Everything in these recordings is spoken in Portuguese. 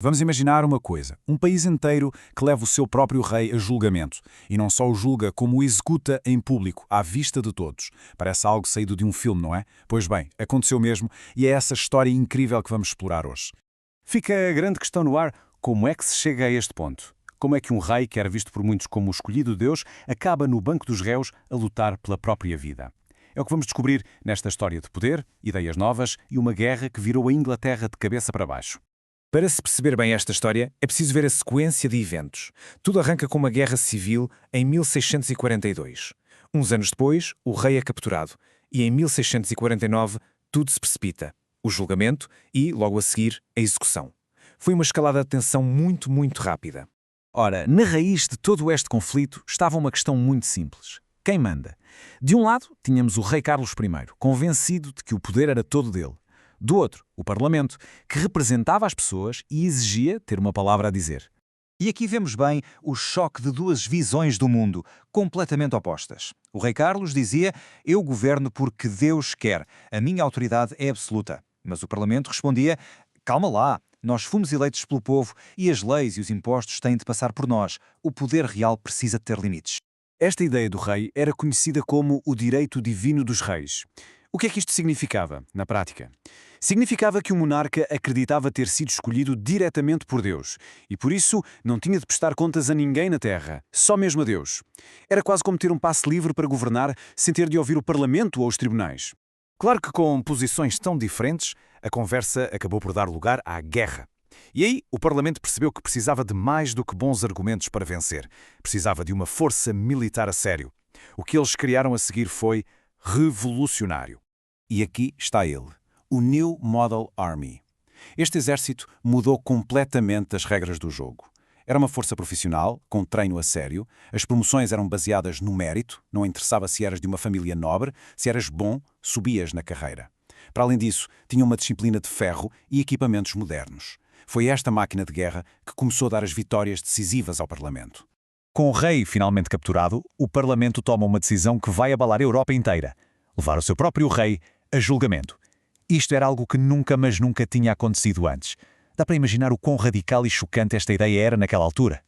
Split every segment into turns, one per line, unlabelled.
Vamos imaginar uma coisa, um país inteiro que leva o seu próprio rei a julgamento, e não só o julga, como o executa em público, à vista de todos. Parece algo saído de um filme, não é? Pois bem, aconteceu mesmo, e é essa história incrível que vamos explorar hoje. Fica a grande questão no ar, como é que se chega a este ponto? Como é que um rei, que era visto por muitos como o escolhido de Deus, acaba no banco dos réus a lutar pela própria vida? É o que vamos descobrir nesta história de poder, ideias novas e uma guerra que virou a Inglaterra de cabeça para baixo. Para se perceber bem esta história, é preciso ver a sequência de eventos. Tudo arranca com uma guerra civil em 1642. Uns anos depois, o rei é capturado e em 1649 tudo se precipita. O julgamento e, logo a seguir, a execução. Foi uma escalada de tensão muito rápida. Ora, na raiz de todo este conflito estava uma questão muito simples. Quem manda? De um lado, tínhamos o rei Carlos I, convencido de que o poder era todo dele. Do outro, o Parlamento, que representava as pessoas e exigia ter uma palavra a dizer.
E aqui vemos bem o choque de duas visões do mundo, completamente opostas. O rei Carlos dizia: "Eu governo porque Deus quer, a minha autoridade é absoluta." Mas o Parlamento respondia: "Calma lá, nós fomos eleitos pelo povo e as leis e os impostos têm de passar por nós. O poder real precisa ter limites."
Esta ideia do rei era conhecida como o direito divino dos reis. O que é que isto significava, na prática? Significava que o monarca acreditava ter sido escolhido diretamente por Deus e, por isso, não tinha de prestar contas a ninguém na terra, só mesmo a Deus. Era quase como ter um passe livre para governar sem ter de ouvir o Parlamento ou os tribunais. Claro que com posições tão diferentes, a conversa acabou por dar lugar à guerra. E aí, o Parlamento percebeu que precisava de mais do que bons argumentos para vencer. Precisava de uma força militar a sério. O que eles criaram a seguir foi revolucionário. E aqui está ele, o New Model Army. Este exército mudou completamente as regras do jogo. Era uma força profissional, com treino a sério, as promoções eram baseadas no mérito, não interessava se eras de uma família nobre, se eras bom, subias na carreira. Para além disso, tinha uma disciplina de ferro e equipamentos modernos. Foi esta máquina de guerra que começou a dar as vitórias decisivas ao Parlamento.
Com o rei finalmente capturado, o Parlamento toma uma decisão que vai abalar a Europa inteira: levar o seu próprio rei a julgamento. Isto era algo que nunca, mas nunca tinha acontecido antes. Dá para imaginar o quão radical e chocante esta ideia era naquela altura.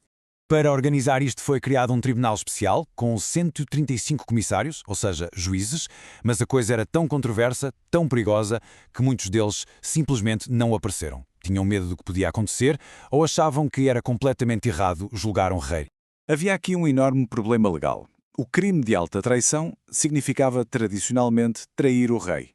Para organizar isto foi criado um tribunal especial, com 135 comissários, ou seja, juízes, mas a coisa era tão controversa, tão perigosa, que muitos deles simplesmente não apareceram. Tinham medo do que podia acontecer ou achavam que era completamente errado julgar um rei. Havia aqui um enorme problema legal. O crime de alta traição significava tradicionalmente trair o rei.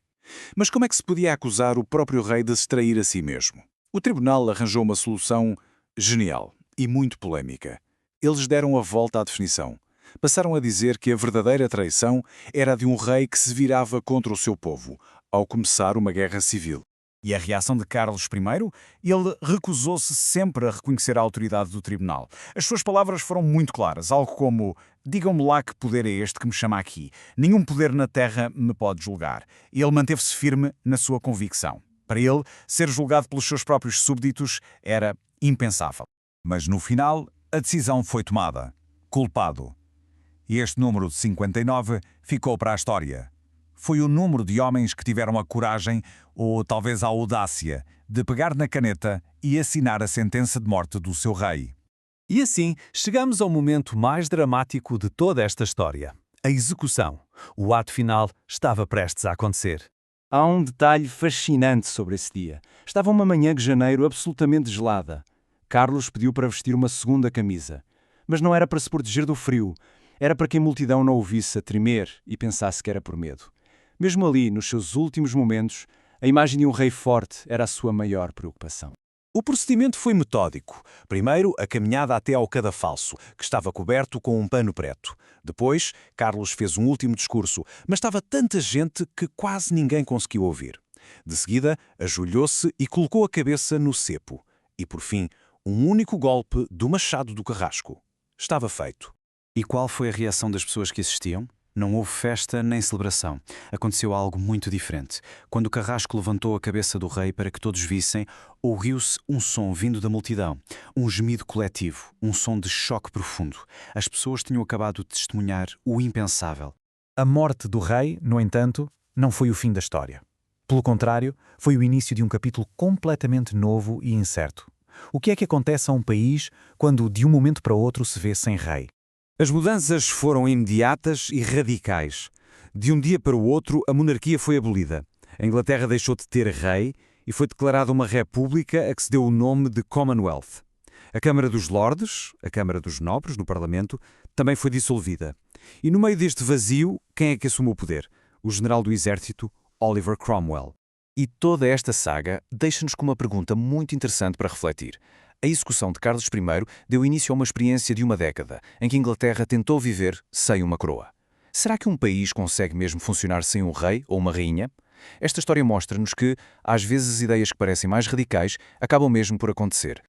Mas como é que se podia acusar o próprio rei de se trair a si mesmo? O tribunal arranjou uma solução genial e muito polémica. Eles deram a volta à definição. Passaram a dizer que a verdadeira traição era a de um rei que se virava contra o seu povo, ao começar uma guerra civil. E a reação de Carlos I? Ele recusou-se sempre a reconhecer a autoridade do tribunal. As suas palavras foram muito claras, algo como: "Digam-me lá que poder é este que me chama aqui. Nenhum poder na terra me pode julgar." E ele manteve-se firme na sua convicção. Para ele, ser julgado pelos seus próprios súbditos era impensável.
Mas no final, a decisão foi tomada. Culpado. E este número de 59 ficou para a história. Foi o número de homens que tiveram a coragem, ou talvez a audácia, de pegar na caneta e assinar a sentença de morte do seu rei.
E assim, chegamos ao momento mais dramático de toda esta história: a execução. O ato final estava prestes a acontecer.
Há um detalhe fascinante sobre esse dia. Estava uma manhã de janeiro absolutamente gelada. Carlos pediu para vestir uma segunda camisa. Mas não era para se proteger do frio. Era para que a multidão não o visse a tremer e pensasse que era por medo. Mesmo ali, nos seus últimos momentos, a imagem de um rei forte era a sua maior preocupação.
O procedimento foi metódico. Primeiro, a caminhada até ao cadafalso, que estava coberto com um pano preto. Depois, Carlos fez um último discurso, mas estava tanta gente que quase ninguém conseguiu ouvir. De seguida, ajoelhou-se e colocou a cabeça no cepo. E, por fim, um único golpe do machado do carrasco. Estava feito.
E qual foi a reação das pessoas que assistiam? Não houve festa nem celebração. Aconteceu algo muito diferente. Quando o carrasco levantou a cabeça do rei para que todos vissem, ouviu-se um som vindo da multidão. Um gemido coletivo, um som de choque profundo. As pessoas tinham acabado de testemunhar o impensável.
A morte do rei, no entanto, não foi o fim da história. Pelo contrário, foi o início de um capítulo completamente novo e incerto.
O que é que acontece a um país quando de um momento para o outro se vê sem rei?
As mudanças foram imediatas e radicais. De um dia para o outro, a monarquia foi abolida. A Inglaterra deixou de ter rei e foi declarada uma república a que se deu o nome de Commonwealth. A Câmara dos Lordes, a Câmara dos Nobres, no Parlamento, também foi dissolvida. E no meio deste vazio, quem é que assumiu o poder? O general do Exército, Oliver Cromwell.
E toda esta saga deixa-nos com uma pergunta muito interessante para refletir. A execução de Carlos I deu início a uma experiência de uma década, em que a Inglaterra tentou viver sem uma coroa. Será que um país consegue mesmo funcionar sem um rei ou uma rainha? Esta história mostra-nos que, às vezes, as ideias que parecem mais radicais acabam mesmo por acontecer.